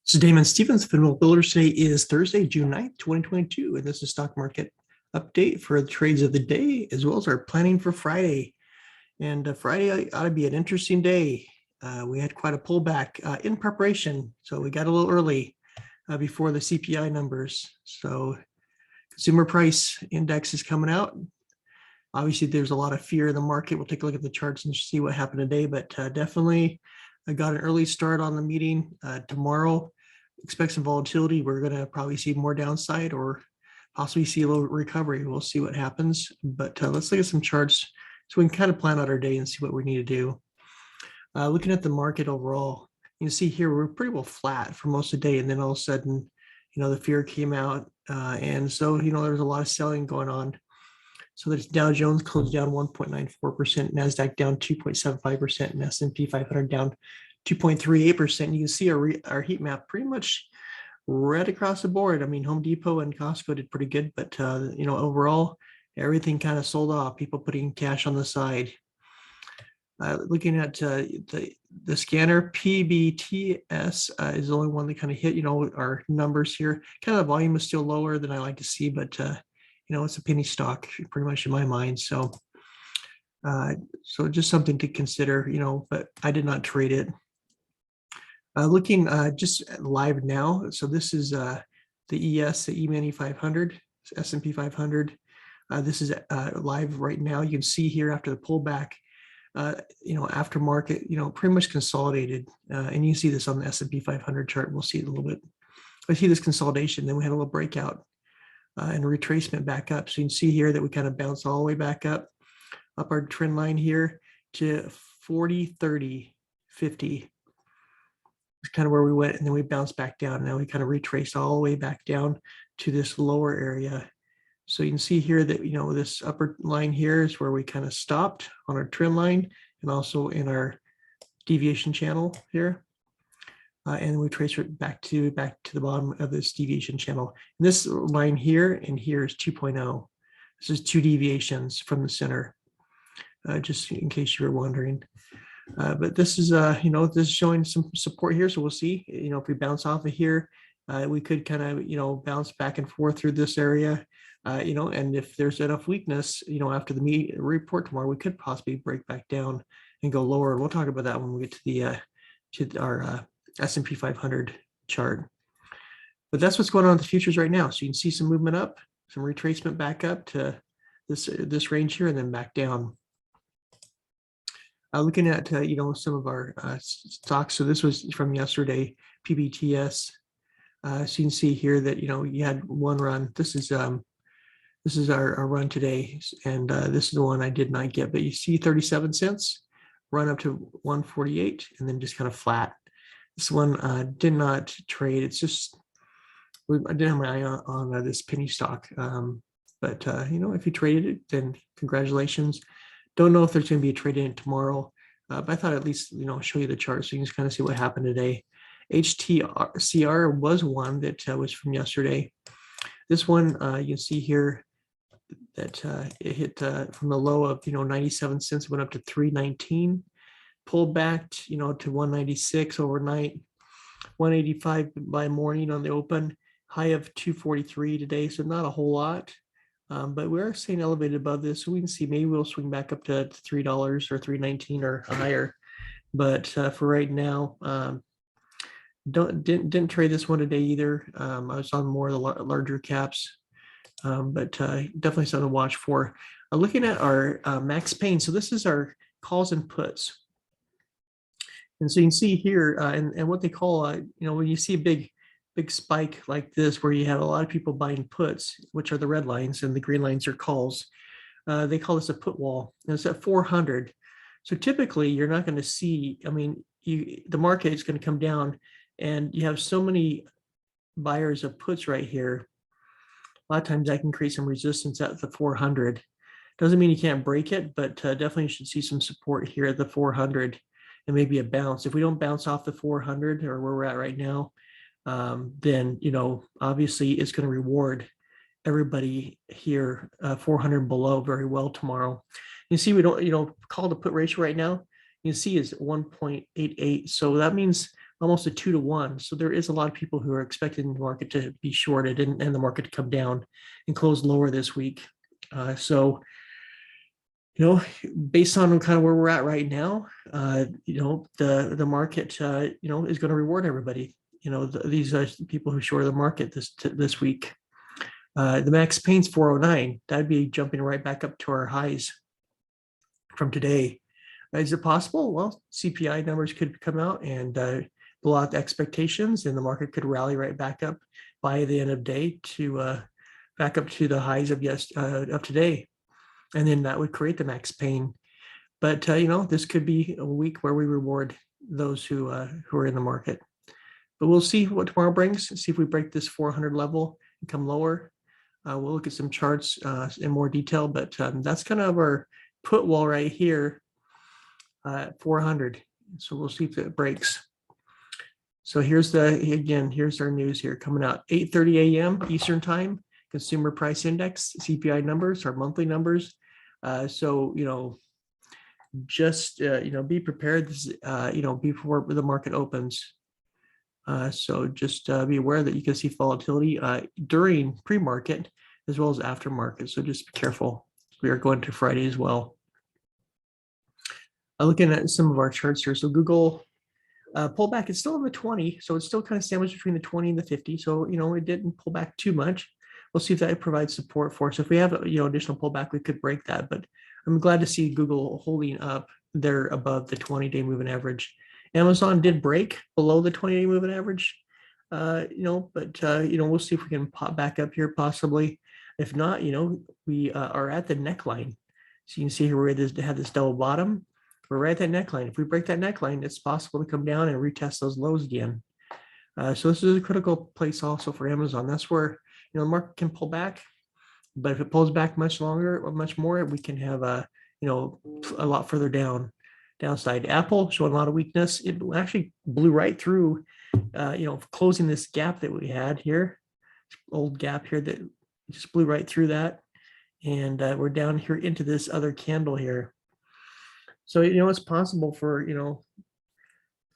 This is Damon Stevens, Federal Builders. Today is Thursday, June 9th, 2022, and this is stock market update for the trades of the day, as well as our planning for Friday. And Friday ought to be an interesting day. We had quite a pullback in preparation, so we got a little early before the CPI numbers. So consumer price index is coming out. Obviously, there's a lot of fear in the market. We'll take a look at the charts and see what happened today, but definitely I got an early start on the meeting. Tomorrow, expect some volatility. We're going to probably see more downside or possibly see a little recovery. We'll see what happens, but let's look at some charts so we can kind of plan out our day and see what we need to do. Looking at the market overall, you can see here we're pretty well flat for most of the day, and then all of a sudden, the fear came out, and so there's a lot of selling going on. So the Dow Jones closed down 1.94%, NASDAQ down 2.75%, and S&P 500 down 2.38%. You can see our heat map pretty much right across the board. I mean, Home Depot and Costco did pretty good, but overall, everything kind of sold off. People putting cash on the side. Looking at the scanner, PBTS is the only one that kind of hit, our numbers here. Kind of the volume is still lower than I like to see, but it's a penny stock pretty much in my mind. So just something to consider, but I did not trade it. Looking just live now. So this is the ES, the E-mini 500, S&P 500. This is live right now. You can see here after the pullback, after market, pretty much consolidated. And you see this on the S&P 500 chart. We'll see it a little bit. I see this consolidation. Then we had a little breakout. And a retracement back up. So you can see here that we kind of bounced all the way back up our trend line here to 40, 30, 50. It's kind of where we went, and then we bounced back down. Now we kind of retraced all the way back down to this lower area. So you can see here that, this upper line here is where we kind of stopped on our trend line and also in our deviation channel here. And we trace it back to the bottom of this deviation channel. And this line here and here is 2.0. This is 2 deviations from the center, just in case you were wondering. But this is, this is showing some support here. So we'll see, if we bounce off of here, we could kind of, bounce back and forth through this area, and if there's enough weakness, after the report tomorrow, we could possibly break back down and go lower. We'll talk about that when we get to our S&P 500 chart. But that's what's going on with the futures right now. So you can see some movement up, some retracement back up to this range here, and then back down. Looking at some of our stocks. So this was from yesterday, PBTS. So you can see here that you had one run. This is our run today, and this is the one I did not get. But you see 37 cents, run up to 148, and then just kind of flat. This one did not trade. It's just, I didn't have my eye on this penny stock. But if you traded it, then congratulations. Don't know if there's going to be a trade in it tomorrow. But I thought at least, show you the chart so you can just kind of see what happened today. HTCR was one that was from yesterday. This one, you can see here that it hit from the low of, 97 cents, went up to 319. Pulled back, to 196 overnight, 185 by morning on the open, high of 243 today, so not a whole lot, but we are staying elevated above this, so we can see maybe we'll swing back up to $3 or $3.19 or higher. But for right now, didn't trade this one today either. I was on more of the larger caps, but definitely something to watch for. Looking at our max pain, so this is our calls and puts. And so you can see here, and what they call, when you see a big spike like this, where you have a lot of people buying puts, which are the red lines, and the green lines are calls, they call this a put wall, and it's at 400. So typically, you're not going to see, the market is going to come down, and you have so many buyers of puts right here. A lot of times, that can create some resistance at the 400. Doesn't mean you can't break it, but definitely you should see some support here at the 400. And maybe a bounce. If we don't bounce off the 400 or where we're at right now, then obviously it's going to reward everybody here 400 below very well tomorrow. You see, we don't call the put ratio right now. You can see is 1.88. So that means almost a 2-to-1. So there is a lot of people who are expecting the market to be shorted and the market to come down and close lower this week. So, based on kind of where we're at right now, the market, is going to reward everybody. These people who short the market this week. The max pain's 409. That'd be jumping right back up to our highs from today. Is it possible? Well, CPI numbers could come out and blow out the expectations, and the market could rally right back up by the end of day to back up to the highs of today, and then that would create the max pain. But this could be a week where we reward those who are in the market. But we'll see what tomorrow brings. See if we break this 400 level and come lower. We'll look at some charts in more detail, but that's kind of our put wall right here at 400. So we'll see if it breaks. So here's our news here coming out 8:30 a.m. Eastern time. Consumer Price Index, CPI numbers, our monthly numbers. So just be prepared. Before the market opens. So just be aware that you can see volatility during pre-market as well as after market. So just be careful. We are going to Friday as well. Looking at some of our charts here. So Google pullback, it's still in the 20. So it's still kind of sandwiched between the 20 and the 50. So, it didn't pull back too much. We'll see if that provides support for us. If we have, additional pullback, we could break that. But I'm glad to see Google holding up there above the 20-day moving average. Amazon did break below the 20-day moving average, but we'll see if we can pop back up here possibly. If not, we are at the neckline. So you can see here we have this double bottom. We're right at that neckline. If we break that neckline, it's possible to come down and retest those lows again. So this is a critical place also for Amazon. That's where the market can pull back, but if it pulls back much longer or much more, we can have a lot further downside. Apple showing a lot of weakness. It actually blew right through, closing this gap that we had here, old gap here that just blew right through that. And we're down here into this other candle here. So, it's possible for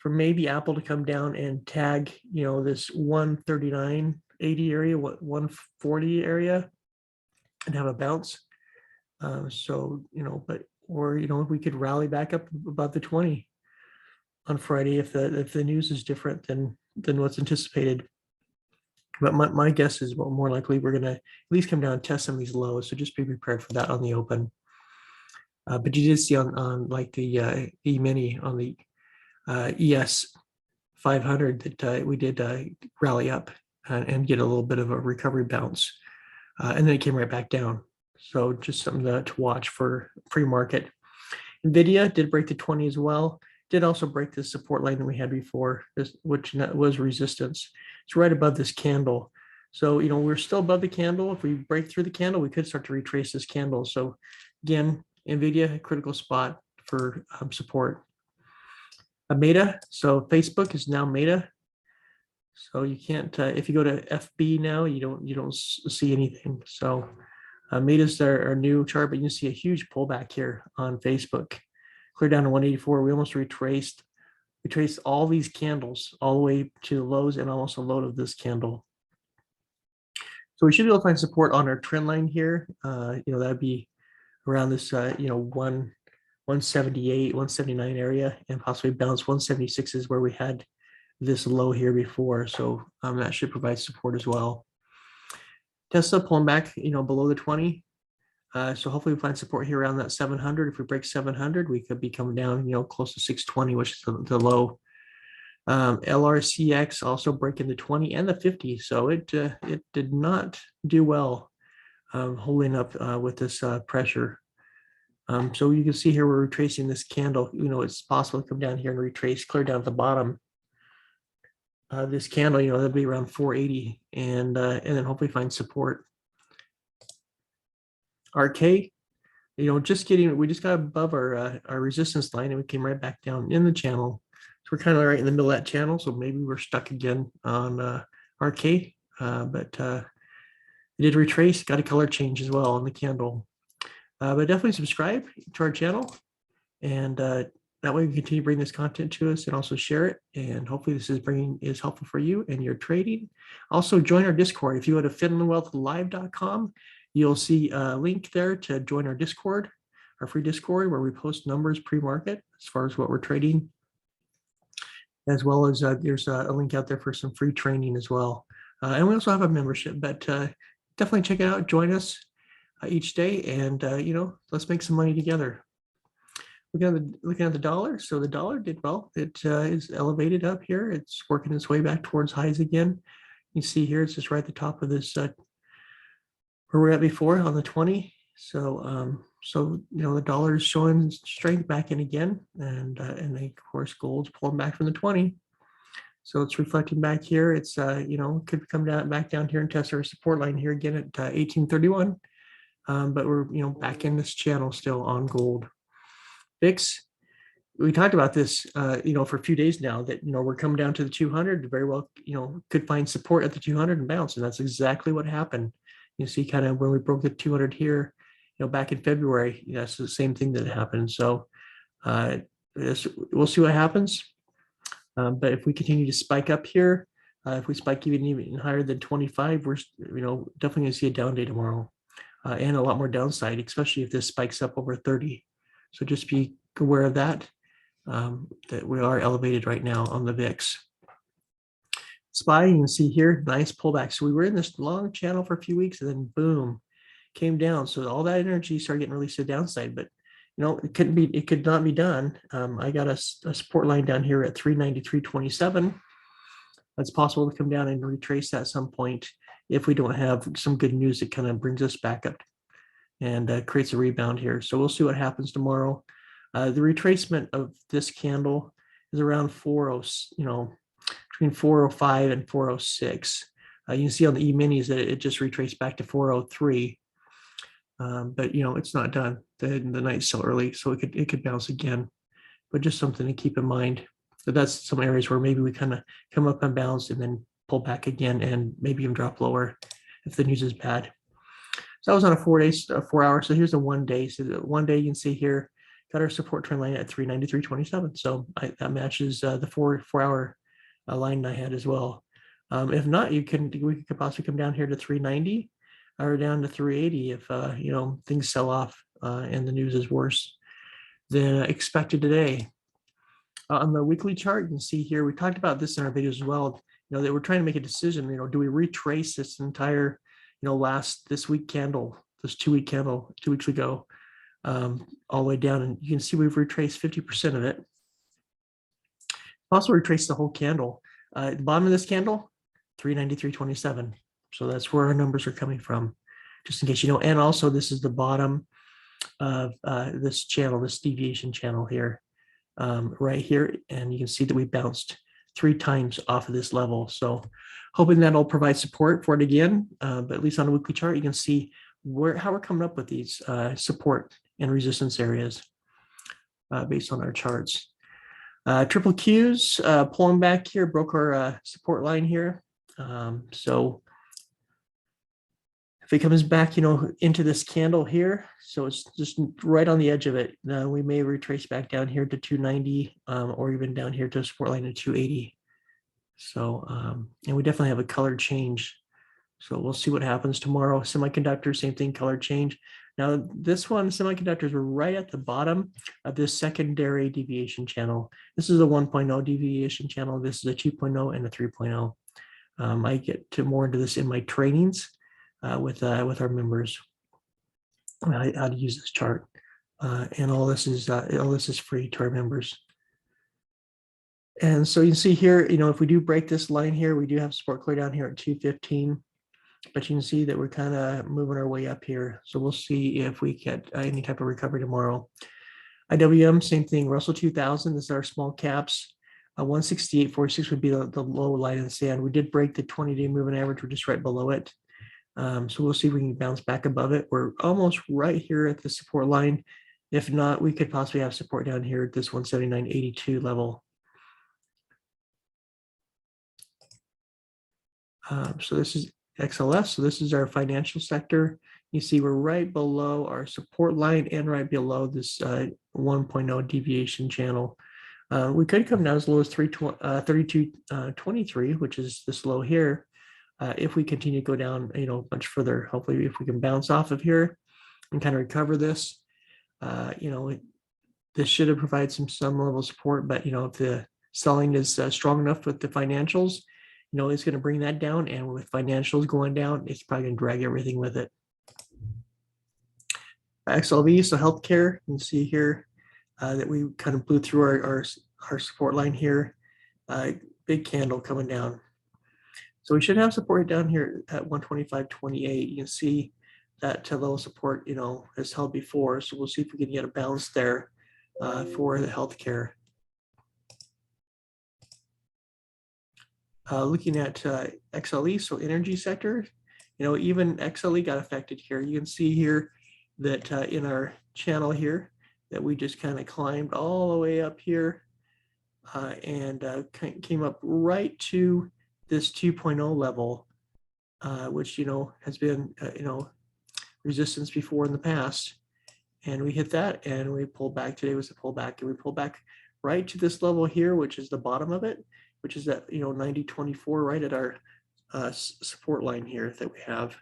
maybe Apple to come down and tag, this 139.80 area, 140 area and have a bounce. We could rally back up above the 20 on Friday if the news is different than what's anticipated. But my guess is more likely we're going to at least come down and test some of these lows. So just be prepared for that on the open. But you did see on like the E-mini on the ES 500 that we did rally up and get a little bit of a recovery bounce. And then it came right back down. So just something to watch for pre-market. Nvidia did break the 20 as well. Did also break the support line that we had before, which was resistance. It's right above this candle. So, we're still above the candle. If we break through the candle, we could start to retrace this candle. So again, Nvidia, a critical spot for support. Meta, so Facebook is now Meta. So you can't, if you go to FB now, you don't see anything. So Meta's our new chart, but you can see a huge pullback here on Facebook. Clear down to 184. We almost retraced all these candles all the way to the lows and almost a low of this candle. So we should be able to find support on our trend line here. That'd be around this, 178, 179 area, and possibly bounce 176 is where we had this low here before. So that should provide support as well. Tesla pulling back, below the 20. So hopefully we find support here around that 700. If we break 700, we could be coming down, close to 620, which is the low. LRCX also breaking the 20 and the 50. So it did not do well holding up with this pressure. So you can see here we're retracing this candle. It's possible to come down here and retrace, clear down at the bottom. This candle, that'll be around 480, and then hopefully find support. RK, we just got above our resistance line and we came right back down in the channel. So we're kind of right in the middle of that channel. So maybe we're stuck again on RK, but it did retrace, got a color change as well on the candle. But definitely subscribe to our channel and that way we continue to bring this content to us and also share it. And hopefully this is helpful for you and your trading. Also join our Discord. If you go to finlandwealthlive.com, you'll see a link there to join our Discord, our free Discord, where we post numbers pre-market as far as what we're trading, as well as there's a link out there for some free training as well. And we also have a membership, but definitely check it out. Join us each day, and let's make some money together. Looking at the dollar, so the dollar did well. It is elevated up here. It's working its way back towards highs again. You see here, it's just right at the top of this where we're at before on the 20. So the dollar is showing strength back in again, and of course gold's pulling back from the 20. So it's reflecting back here. It's could come back down here and test our support line here again at 1831. But we're back in this channel still on gold. VIX, we talked about this for a few days now, that we're coming down to the 200. Very well could find support at the 200 and bounce, and that's exactly what happened. You see, kind of when we broke the 200 here, back in February, that's the same thing that happened. So we'll see what happens. But if we continue to spike up here, if we spike even higher than 25, we're definitely going to see a down day tomorrow, and a lot more downside, especially if this spikes up over 30. So just be aware of that, that we are elevated right now on the VIX. SPY, you can see here, nice pullback. So we were in this long channel for a few weeks, and then boom, came down. So all that energy started getting released to the downside, but it could not be done. I got a support line down here at 393.27. It's possible to come down and retrace that at some point if we don't have some good news that kind of brings us back up and creates a rebound here. So we'll see what happens tomorrow. The retracement of this candle is around between 405 and 406. You can see on the E-minis that it just retraced back to 403. But it's not done. The night's still early, so it could bounce again. But just something to keep in mind. That's some areas where maybe we kind of come up and bounce and then pull back again, and maybe even drop lower if the news is bad. So that was on a 4 hour. So here's a 1 day. So the 1 day, you can see here, got our support trend line at 393.27. So that matches the 4 hour line I had as well. If not, we could possibly come down here to 390 or down to 380 if things sell off and the news is worse than expected today. On the weekly chart, you can see here, we talked about this in our videos as well. That we're trying to make a decision. Do we retrace this entire this week candle, this 2 week candle 2 weeks ago, all the way down, and you can see we've retraced 50% of it. Also retrace the whole candle. At the bottom of this candle, 393.27. So that's where our numbers are coming from, just in case you know. And also, this is the bottom of this channel, this deviation channel here, right here, and you can see that we bounced 3 times off of this level. So hoping that'll provide support for it again, but at least on a weekly chart, you can see how we're coming up with these support and resistance areas based on our charts. Triple Qs pulling back here, broke our support line here. So if it comes back, into this candle here, so it's just right on the edge of it, we may retrace back down here to 290 or even down here to a support line of 280. So, and we definitely have a color change. So we'll see what happens tomorrow. Semiconductor, same thing, color change. Now this one, semiconductors were right at the bottom of this secondary deviation channel. This is a 1.0 deviation channel. This is a 2.0 and a 3.0. I get to more into this in my trainings with our members, how to use this chart. And all this is free to our members. And so you can see here, if we do break this line here, we do have support clear down here at 215, but you can see that we're kind of moving our way up here. So we'll see if we get any type of recovery tomorrow. IWM, same thing, Russell 2000, this is our small caps. 168.46 would be the low line in the sand. We did break the 20-day moving average. We're just right below it. So we'll see if we can bounce back above it. We're almost right here at the support line. If not, we could possibly have support down here at this 179.82 level. So this is XLF. So this is our financial sector. You see we're right below our support line and right below this 1.0 deviation channel. We could come down as low as 32.23, which is this low here. If we continue to go down, much further, hopefully if we can bounce off of here and kind of recover this, this should have provided some level of support. But if the selling is strong enough with the financials, it's going to bring that down, and with financials going down, it's probably going to drag everything with it. XLV, so healthcare, you can see here that we kind of blew through our support line here. Big candle coming down. So we should have support down here at 125.28. You can see that level of support, has held before. So we'll see if we can get a bounce there for the healthcare. Looking at XLE, so energy sector, even XLE got affected here. You can see here that in our channel here that we just kind of climbed all the way up here and came up right to this 2.0 level, which has been resistance before in the past, and we hit that and we pulled back. Today was a pullback, and we pulled back right to this level here, which is the bottom of it, which is at 90.24, right at our support line here that we have.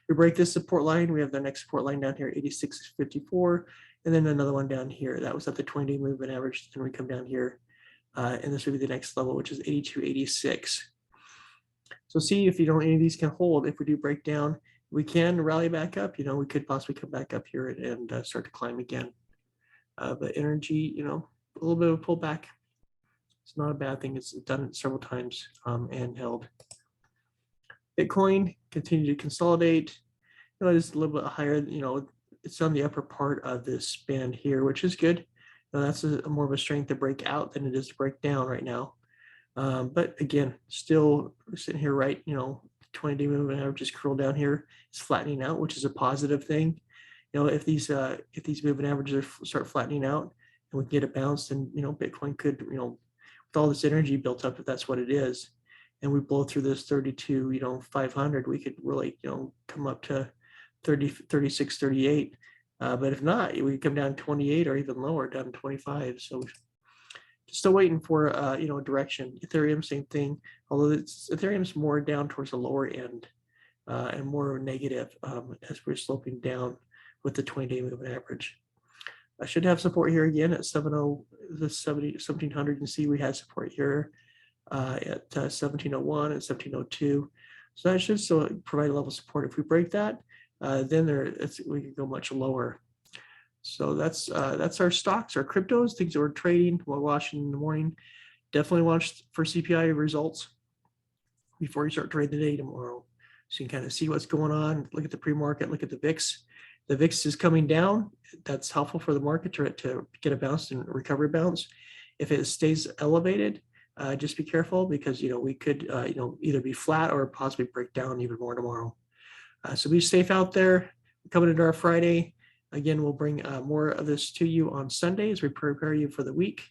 We break this support line, we have the next support line down here, 86.54, and then another one down here. That was at the 20-day moving average. Then we come down here, and this would be the next level, which is 82.86. So see if any of these can hold. If we do break down, we can rally back up. We could possibly come back up here and start to climb again. But energy, a little bit of a pullback. It's not a bad thing. It's done it several times and held. Bitcoin continue to consolidate. It's a little bit higher. It's on the upper part of this band here, which is good. That's more of a strength to break out than it is to break down right now. But again, still sitting here, right? 20-day moving average is curled down here. It's flattening out, which is a positive thing. If these moving averages start flattening out and we can get a bounce, then Bitcoin could, with all this energy built up, if that's what it is, and we blow through this 32, 500, we could really, come up to 30, 36, 38. But if not, we come down 28 or even lower, down to 25. So still waiting for a direction. Ethereum, same thing. Although Ethereum's more down towards the lower end and more negative as we're sloping down with the 20-day moving average. I should have support here again at 1700. You can see we had support here at 1701 and 1702. So that should still provide a level of support. If we break that, then we can go much lower. So that's our stocks, our cryptos, things that we're trading while watching in the morning. Definitely watch for CPI results before you start trading the day tomorrow. So you can kind of see what's going on. Look at the pre-market, look at the VIX. The VIX is coming down. That's helpful for the market to get a bounce and recovery bounce. If it stays elevated, just be careful because we could either be flat or possibly break down even more tomorrow. So be safe out there. Coming into our Friday. Again, we'll bring more of this to you on Sunday as we prepare you for the week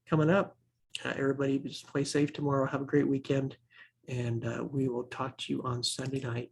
coming up. Everybody just play safe tomorrow. Have a great weekend, and we will talk to you on Sunday night.